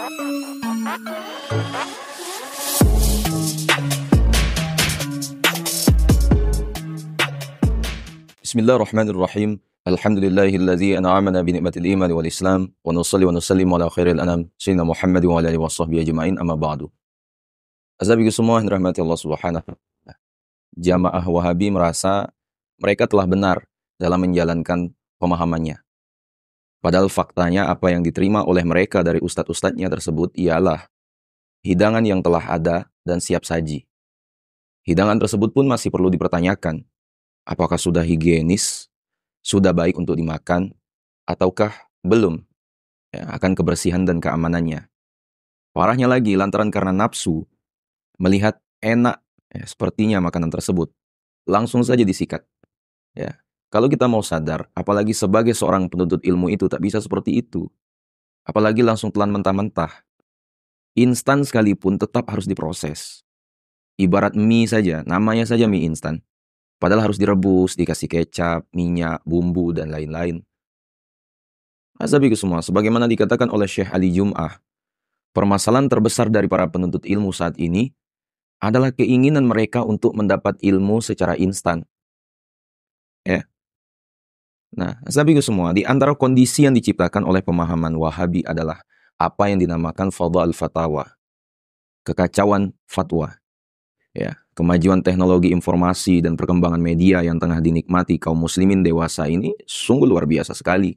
Bismillahirrahmanirrahim. Alhamdulillahilladzi an'amana bi ni'matil iman wal islam wa nusalli wa nusallimu ala khairil anam sayyidina Muhammad wa ala alihi washabbihi ajmain amma ba'du. Azabiku semua yang dirahmati Allah Subhanahu wa taala. Jamaah Wahabi merasa mereka telah benar dalam menjalankan pemahamannya. Padahal faktanya apa yang diterima oleh mereka dari ustadz-ustadznya tersebut ialah hidangan yang telah ada dan siap saji. Hidangan tersebut pun masih perlu dipertanyakan. Apakah sudah higienis, sudah baik untuk dimakan, ataukah belum akan kebersihan dan keamanannya. Parahnya lagi, lantaran karena nafsu, melihat enak sepertinya makanan tersebut, langsung saja disikat. Kalau kita mau sadar, apalagi sebagai seorang penuntut ilmu itu tak bisa seperti itu. Apalagi langsung telan mentah-mentah. Instan sekalipun tetap harus diproses. Ibarat mie saja, namanya saja mie instan. Padahal harus direbus, dikasih kecap, minyak, bumbu, dan lain-lain. Azabiku semua, sebagaimana dikatakan oleh Syekh Ali Jum'ah, permasalahan terbesar dari para penuntut ilmu saat ini adalah keinginan mereka untuk mendapat ilmu secara instan. Nah, azabiku semua, di antara kondisi yang diciptakan oleh pemahaman Wahabi adalah apa yang dinamakan fadha al-fatawa, kekacauan fatwa. Kemajuan teknologi informasi dan perkembangan media yang tengah dinikmati kaum muslimin dewasa ini sungguh luar biasa sekali.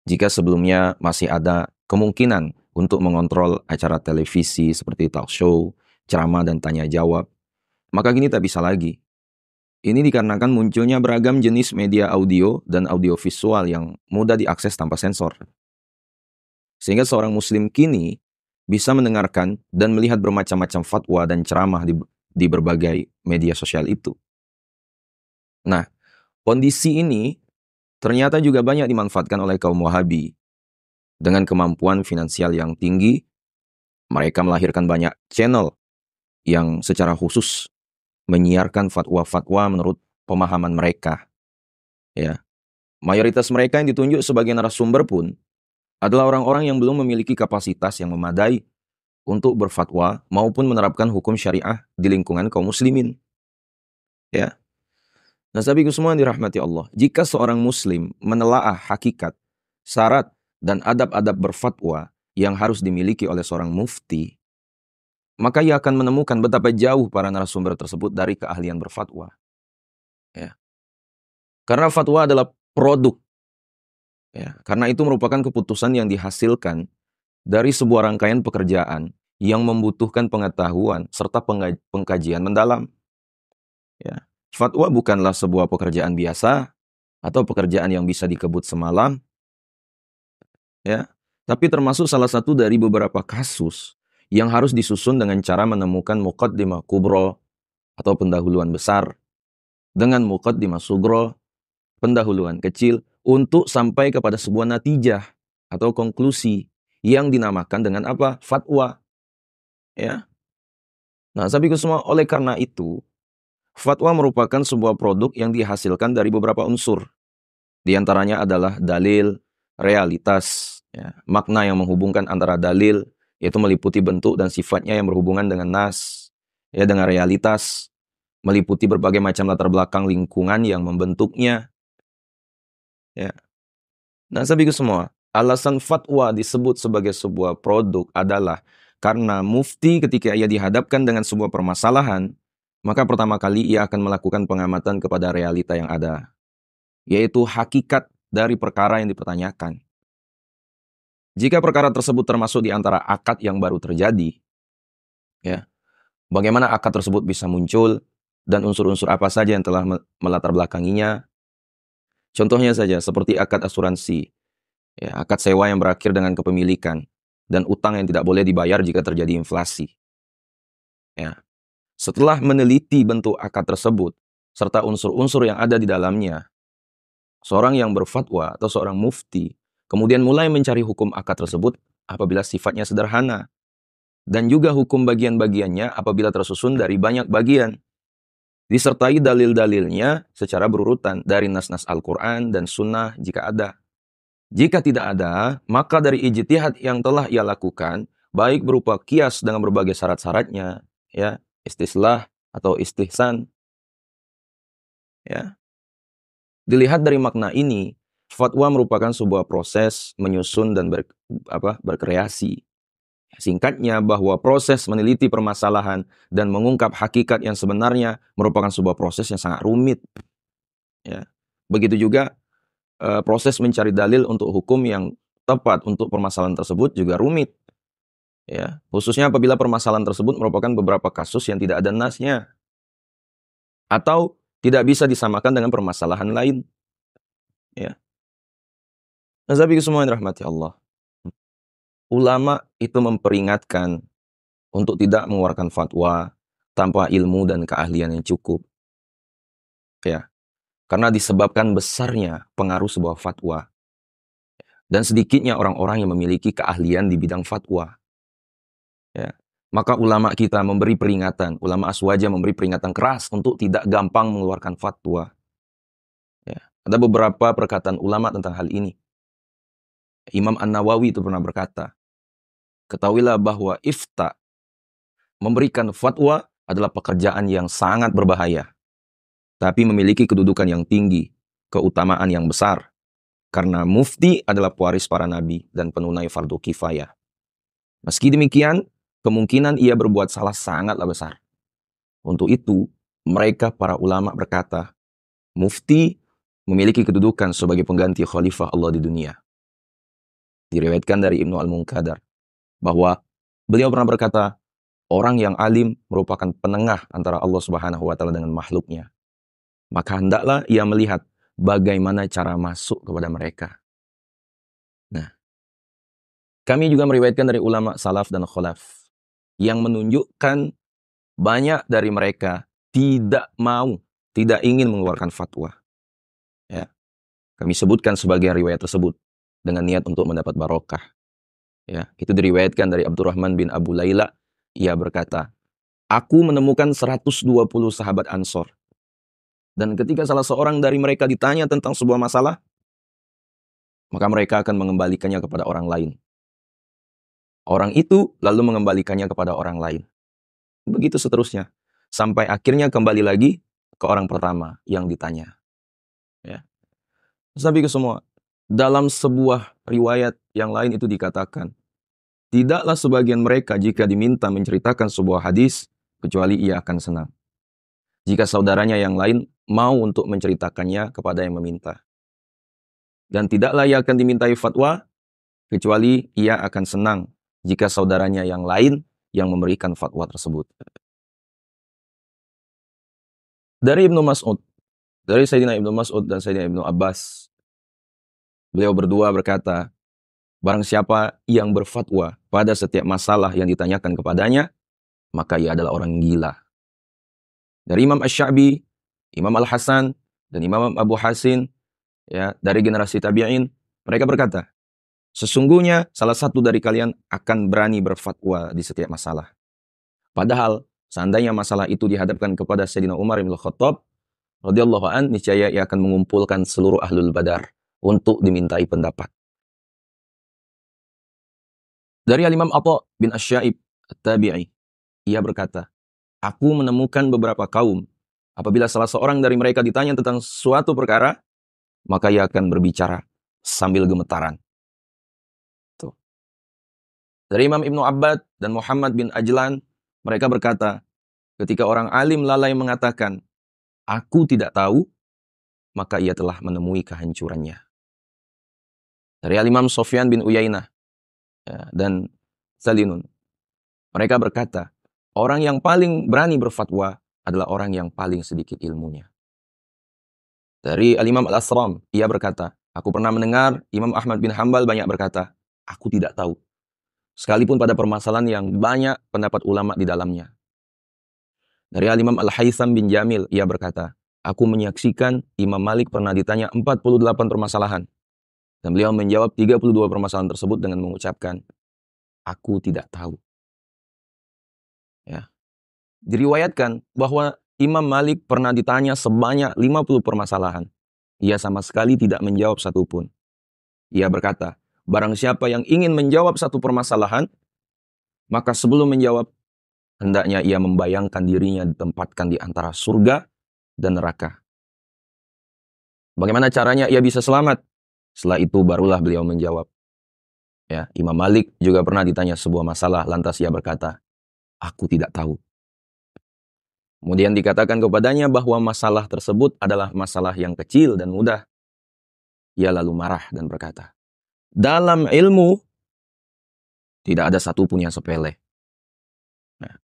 Jika sebelumnya masih ada kemungkinan untuk mengontrol acara televisi seperti talk show, ceramah dan tanya jawab, maka kini tak bisa lagi. Ini dikarenakan munculnya beragam jenis media audio dan audiovisual yang mudah diakses tanpa sensor. Sehingga seorang muslim kini bisa mendengarkan dan melihat bermacam-macam fatwa dan ceramah di berbagai media sosial itu. Nah, kondisi ini ternyata juga banyak dimanfaatkan oleh kaum Wahabi. Dengan kemampuan finansial yang tinggi, mereka melahirkan banyak channel yang secara khusus menyiarkan fatwa-fatwa menurut pemahaman mereka. Mayoritas mereka yang ditunjuk sebagai narasumber pun adalah orang-orang yang belum memiliki kapasitas yang memadai untuk berfatwa maupun menerapkan hukum syariah di lingkungan kaum muslimin. Nah, sahabatku semua yang dirahmati Allah, jika seorang muslim menelaah hakikat, syarat, dan adab-adab berfatwa yang harus dimiliki oleh seorang mufti, maka ia akan menemukan betapa jauh para narasumber tersebut dari keahlian berfatwa. Karena fatwa adalah produk. Karena itu merupakan keputusan yang dihasilkan dari sebuah rangkaian pekerjaan yang membutuhkan pengetahuan serta pengkajian mendalam. Fatwa bukanlah sebuah pekerjaan biasa atau pekerjaan yang bisa dikebut semalam. Tapi termasuk salah satu dari beberapa kasus yang harus disusun dengan cara menemukan muqaddimah kubro atau pendahuluan besar dengan muqaddimah sugro, pendahuluan kecil, untuk sampai kepada sebuah natijah atau konklusi yang dinamakan dengan apa? Fatwa. Nah, sahabatku semua, oleh karena itu, fatwa merupakan sebuah produk yang dihasilkan dari beberapa unsur. Di antaranya adalah dalil, realitas, makna yang menghubungkan antara dalil, yaitu meliputi bentuk dan sifatnya yang berhubungan dengan nas, dengan realitas, meliputi berbagai macam latar belakang lingkungan yang membentuknya. Nah, sahabatku semua, alasan fatwa disebut sebagai sebuah produk adalah karena mufti ketika ia dihadapkan dengan sebuah permasalahan, maka pertama kali ia akan melakukan pengamatan kepada realita yang ada, yaitu hakikat dari perkara yang dipertanyakan. Jika perkara tersebut termasuk di antara akad yang baru terjadi, bagaimana akad tersebut bisa muncul dan unsur-unsur apa saja yang telah melatar belakanginya. Contohnya saja seperti akad asuransi, akad sewa yang berakhir dengan kepemilikan, dan utang yang tidak boleh dibayar jika terjadi inflasi. Setelah meneliti bentuk akad tersebut, serta unsur-unsur yang ada di dalamnya, seorang yang berfatwa atau seorang mufti kemudian mulai mencari hukum akad tersebut apabila sifatnya sederhana, dan juga hukum bagian-bagiannya apabila tersusun dari banyak bagian, disertai dalil-dalilnya secara berurutan dari nas-nas Al-Quran dan Sunnah jika ada. Jika tidak ada, maka dari ijtihad yang telah ia lakukan, baik berupa qiyas dengan berbagai syarat-syaratnya, ya, istislah atau istihsan, ya. Dilihat dari makna ini, fatwa merupakan sebuah proses menyusun dan berkreasi. Singkatnya bahwa proses meneliti permasalahan dan mengungkap hakikat yang sebenarnya merupakan sebuah proses yang sangat rumit. Ya. Begitu juga proses mencari dalil untuk hukum yang tepat untuk permasalahan tersebut juga rumit. Ya. Khususnya apabila permasalahan tersebut merupakan beberapa kasus yang tidak ada nasnya. Atau tidak bisa disamakan dengan permasalahan lain. Ya. Nazabi semua yang rahmati Allah. Ulama itu memperingatkan untuk tidak mengeluarkan fatwa tanpa ilmu dan keahlian yang cukup. Ya. Karena disebabkan besarnya pengaruh sebuah fatwa. Dan sedikitnya orang-orang yang memiliki keahlian di bidang fatwa. Ya. Maka ulama kita memberi peringatan, ulama aswaja memberi peringatan keras untuk tidak gampang mengeluarkan fatwa. Ya. Ada beberapa perkataan ulama tentang hal ini. Imam An-Nawawi itu pernah berkata, ketahuilah bahwa ifta, memberikan fatwa adalah pekerjaan yang sangat berbahaya, tapi memiliki kedudukan yang tinggi, keutamaan yang besar. Karena mufti adalah pewaris para nabi dan penunai fardu kifayah. Meski demikian, kemungkinan ia berbuat salah sangatlah besar. Untuk itu, mereka para ulama berkata, mufti memiliki kedudukan sebagai pengganti khalifah Allah di dunia. Diriwayatkan dari Ibnu Al-Munqadar bahwa beliau pernah berkata, orang yang alim merupakan penengah antara Allah Subhanahu wa taala dengan makhluknya. Maka hendaklah ia melihat bagaimana cara masuk kepada mereka. Nah, kami juga meriwayatkan dari ulama salaf dan khalaf yang menunjukkan banyak dari mereka tidak ingin mengeluarkan fatwa. Ya. Kami sebutkan sebagian riwayat tersebut dengan niat untuk mendapat barokah. Ya, itu diriwayatkan dari Abdurrahman bin Abu Laila. Ia berkata, aku menemukan 120 sahabat Ansor. Dan ketika salah seorang dari mereka ditanya tentang sebuah masalah, maka mereka akan mengembalikannya kepada orang lain. Orang itu lalu mengembalikannya kepada orang lain. Begitu seterusnya. Sampai akhirnya kembali lagi ke orang pertama yang ditanya. Ya. Sabi ke semua, dalam sebuah riwayat yang lain itu dikatakan, tidaklah sebagian mereka jika diminta menceritakan sebuah hadis, kecuali ia akan senang. Jika saudaranya yang lain mau untuk menceritakannya kepada yang meminta. Dan tidaklah ia akan dimintai fatwa, kecuali ia akan senang jika saudaranya yang lain yang memberikan fatwa tersebut. Dari Ibnu Mas'ud, dari Sayyidina Ibnu Mas'ud dan Sayyidina Ibnu Abbas, beliau berdua berkata, barang siapa yang berfatwa pada setiap masalah yang ditanyakan kepadanya, maka ia adalah orang gila. Dari Imam Asy-Sya'bi, Imam Al-Hasan, dan Imam Abu Hasin, ya, dari generasi tabi'in, mereka berkata, sesungguhnya salah satu dari kalian akan berani berfatwa di setiap masalah. Padahal, seandainya masalah itu dihadapkan kepada Sayyidina Umar bin Khattab, radhiyallahu an, niscaya ia akan mengumpulkan seluruh ahlul badar untuk dimintai pendapat. Dari Imam Atha bin Asy-Sya'ib At-Tabi'i, ia berkata, aku menemukan beberapa kaum, apabila salah seorang dari mereka ditanya tentang suatu perkara, maka ia akan berbicara sambil gemetaran. Tuh. Dari Imam Ibnu Abbad dan Muhammad bin Ajlan, mereka berkata, ketika orang alim lalai mengatakan, aku tidak tahu, maka ia telah menemui kehancurannya. Dari Imam Sufyan bin Uyainah, ya, dan Salinun, mereka berkata, orang yang paling berani berfatwa adalah orang yang paling sedikit ilmunya. Dari Al-Imam Al-Asram, ia berkata, aku pernah mendengar Imam Ahmad bin Hanbal banyak berkata, aku tidak tahu. Sekalipun pada permasalahan yang banyak pendapat ulama di dalamnya. Dari Al-Imam Al-Haytham bin Jamil, ia berkata, aku menyaksikan Imam Malik pernah ditanya 48 permasalahan. Dan beliau menjawab 32 permasalahan tersebut dengan mengucapkan, aku tidak tahu. Ya. Diriwayatkan bahwa Imam Malik pernah ditanya sebanyak 50 permasalahan. Ia sama sekali tidak menjawab satupun. Ia berkata, barang siapa yang ingin menjawab satu permasalahan, maka sebelum menjawab, hendaknya ia membayangkan dirinya ditempatkan di antara surga dan neraka. Bagaimana caranya ia bisa selamat? Setelah itu barulah beliau menjawab. Ya, Imam Malik juga pernah ditanya sebuah masalah, lantas ia berkata, aku tidak tahu. Kemudian dikatakan kepadanya bahwa masalah tersebut adalah masalah yang kecil dan mudah. Ia lalu marah dan berkata, dalam ilmu tidak ada satupun yang sepele. Nah,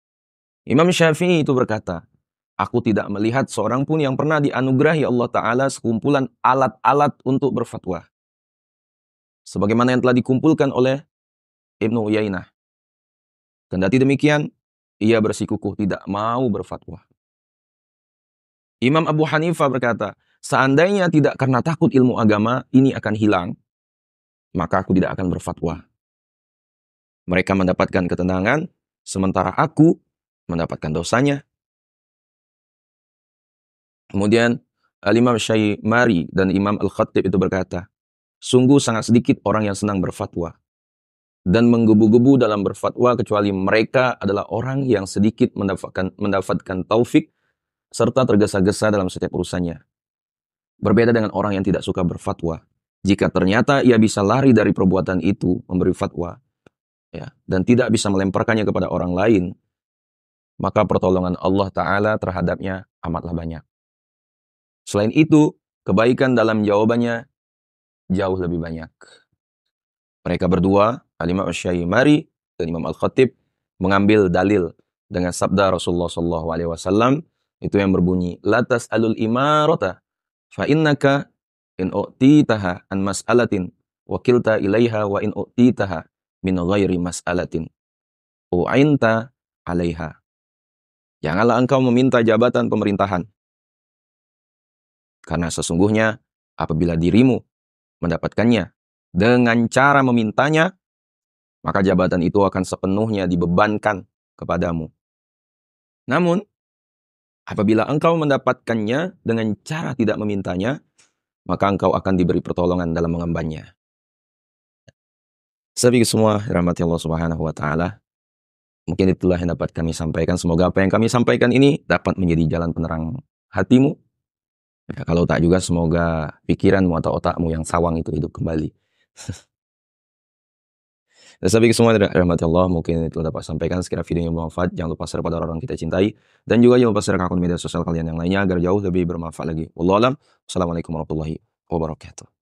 Imam Syafi'i itu berkata, aku tidak melihat seorang pun yang pernah dianugerahi Allah Ta'ala sekumpulan alat-alat untuk berfatwa. Sebagaimana yang telah dikumpulkan oleh Ibnu Uyainah. Kendati demikian, ia bersikukuh tidak mau berfatwa. Imam Abu Hanifah berkata, seandainya tidak karena takut ilmu agama ini akan hilang, maka aku tidak akan berfatwa. Mereka mendapatkan ketenangan, sementara aku mendapatkan dosanya. Kemudian Imam Syaimari dan Imam Al-Khattib itu berkata, sungguh sangat sedikit orang yang senang berfatwa dan menggebu-gebu dalam berfatwa kecuali mereka adalah orang yang sedikit mendapatkan taufik serta tergesa-gesa dalam setiap urusannya. Berbeda dengan orang yang tidak suka berfatwa. Jika ternyata ia bisa lari dari perbuatan itu, memberi fatwa, ya, dan tidak bisa melemparkannya kepada orang lain, maka pertolongan Allah Ta'ala terhadapnya amatlah banyak. Selain itu, kebaikan dalam jawabannya jauh lebih banyak. Mereka berdua, Al-Imam Syaimari dan Imam Al-Khattib, mengambil dalil dengan sabda Rasulullah SAW itu yang berbunyi, la tas'alul imarata fa innaka in u'titaha an mas'alatin wakilta ilaiha wa in u'titaha min ghairi mas'alatin u'inta 'alaiha. Janganlah engkau meminta jabatan pemerintahan, karena sesungguhnya apabila dirimu mendapatkannya dengan cara memintanya, maka jabatan itu akan sepenuhnya dibebankan kepadamu. Namun, apabila engkau mendapatkannya dengan cara tidak memintanya, maka engkau akan diberi pertolongan dalam mengembannya. Sahabat semua, rahmati Allah Subhanahu wa Ta'ala. Mungkin itulah yang dapat kami sampaikan. Semoga apa yang kami sampaikan ini dapat menjadi jalan penerang hatimu. Ya, kalau tak juga, semoga pikiranmu atau otakmu yang sawang itu hidup kembali. Dan sahabat semua, rahmati Allah, mungkin itu dapat sampaikan. Sekiranya videonya bermanfaat, jangan lupa share pada orang kita cintai. Dan juga jangan lupa share ke akun media sosial kalian yang lainnya agar jauh lebih bermanfaat lagi. Wallahu a'lam. Assalamualaikum warahmatullahi wabarakatuh.